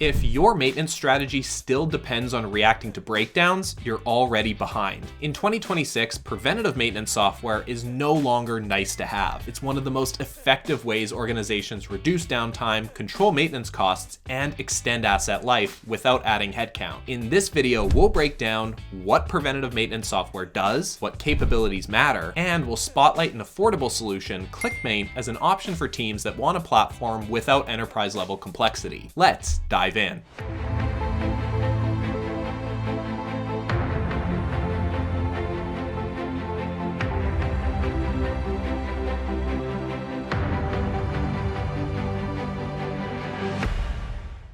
If your maintenance strategy still depends on reacting to breakdowns, you're already behind. In 2026, preventative maintenance software is no longer nice to have. It's one of the most effective ways organizations reduce downtime, control maintenance costs, and extend asset life without adding headcount. In this video, we'll break down what preventative maintenance software does, what capabilities matter, and we'll spotlight an affordable solution, Maint, as an option for teams that want a platform without enterprise-level complexity. Let's dive in.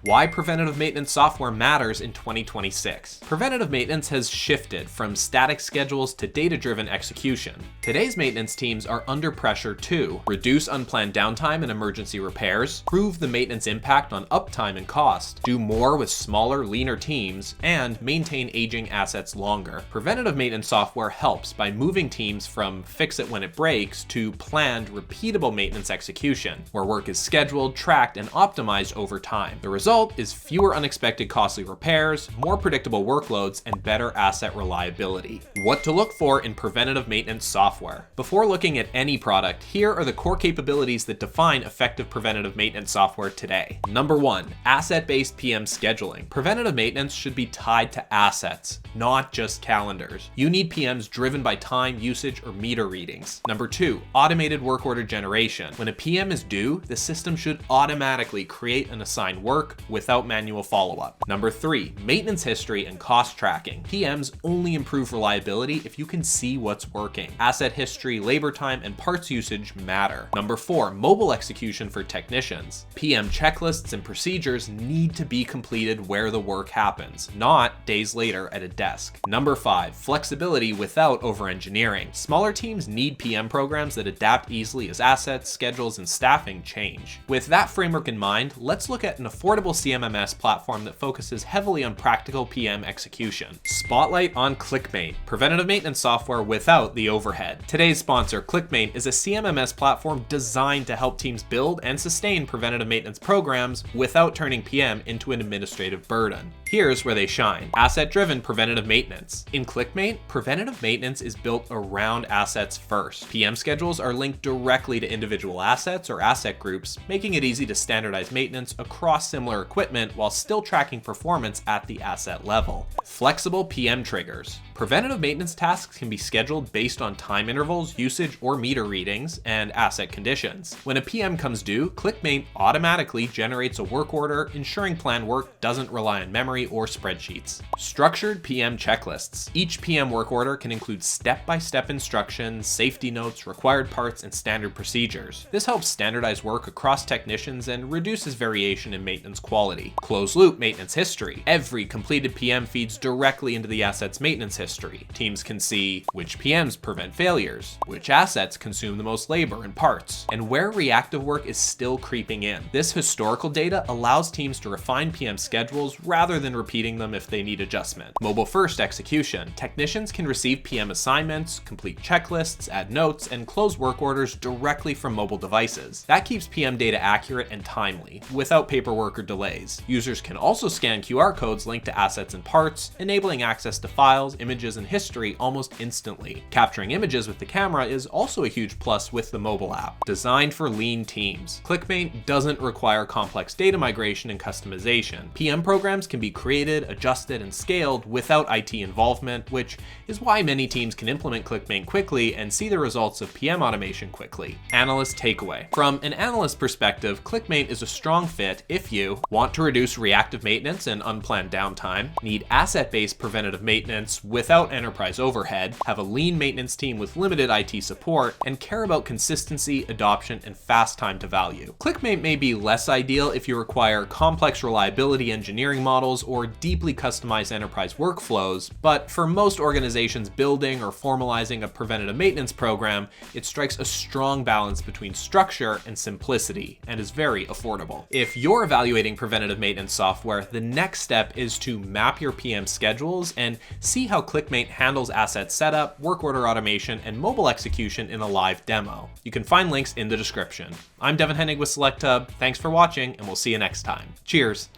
Why preventative maintenance software matters in 2026. Preventative maintenance has shifted from static schedules to data-driven execution. Today's maintenance teams are under pressure to reduce unplanned downtime and emergency repairs, prove the maintenance impact on uptime and cost, do more with smaller, leaner teams, and maintain aging assets longer. Preventative maintenance software helps by moving teams from fix it when it breaks to planned, repeatable maintenance execution, where work is scheduled, tracked, and optimized over time. The result is fewer unexpected costly repairs, more predictable workloads, and better asset reliability. What to look for in preventative maintenance software. Before looking at any product, here are the core capabilities that define effective preventative maintenance software today. Number 1, asset-based PM scheduling. Preventative maintenance should be tied to assets, not just calendars. You need PMs driven by time, usage, or meter readings. Number 2, automated work order generation. When a PM is due, the system should automatically create and assign work without manual follow-up. Number 3, maintenance history and cost tracking. PMs only improve reliability if you can see what's working. Asset history, labor time, and parts usage matter. Number 4, mobile execution for technicians. PM checklists and procedures need to be completed where the work happens, not days later at a desk. Number 5, flexibility without over-engineering. Smaller teams need PM programs that adapt easily as assets, schedules, and staffing change. With that framework in mind, let's look at an affordable CMMS platform that focuses heavily on practical PM execution. Spotlight on Maint, preventative maintenance software without the overhead. Today's sponsor, Maint, is a CMMS platform designed to help teams build and sustain preventative maintenance programs without turning PM into an administrative burden. Here's where they shine. Asset-driven preventative maintenance. In Maint, preventative maintenance is built around assets first. PM schedules are linked directly to individual assets or asset groups, making it easy to standardize maintenance across similar equipment while still tracking performance at the asset level. Flexible PM triggers. Preventative maintenance tasks can be scheduled based on time intervals, usage, or meter readings, and asset conditions. When a PM comes due, Maint automatically generates a work order, ensuring planned work doesn't rely on memory or spreadsheets. Structured PM checklists. Each PM work order can include step-by-step instructions, safety notes, required parts, and standard procedures. This helps standardize work across technicians and reduces variation in maintenance quality. Closed-loop maintenance history. Every completed PM feeds directly into the asset's maintenance history. Teams can see which PMs prevent failures, which assets consume the most labor and parts, and where reactive work is still creeping in. This historical data allows teams to refine PM schedules rather than repeating them if they need adjustment. Mobile-first execution. Technicians can receive PM assignments, complete checklists, add notes, and close work orders directly from mobile devices. That keeps PM data accurate and timely, without paperwork or delays. Users can also scan QR codes linked to assets and parts, enabling access to files, images, and history almost instantly. Capturing images with the camera is also a huge plus with the mobile app. Designed for lean teams. Maint doesn't require complex data migration and customization. PM programs can be created, adjusted, and scaled without IT involvement, which is why many teams can implement Maint quickly and see the results of PM automation quickly. Analyst takeaway. From an analyst perspective, Maint is a strong fit if you want to reduce reactive maintenance and unplanned downtime, need asset-based preventative maintenance without enterprise overhead, have a lean maintenance team with limited IT support, and care about consistency, adoption, and fast time to value. Maint may be less ideal if you require complex reliability engineering models or deeply customized enterprise workflows, but for most organizations building or formalizing a preventative maintenance program, it strikes a strong balance between structure and simplicity and is very affordable. If you're evaluating preventative maintenance software, the next step is to map your PM schedules and see how Maint handles asset setup, work order automation, and mobile execution in a live demo. You can find links in the description. I'm Devin Hennig with SelectHub. Thanks for watching, and we'll see you next time. Cheers.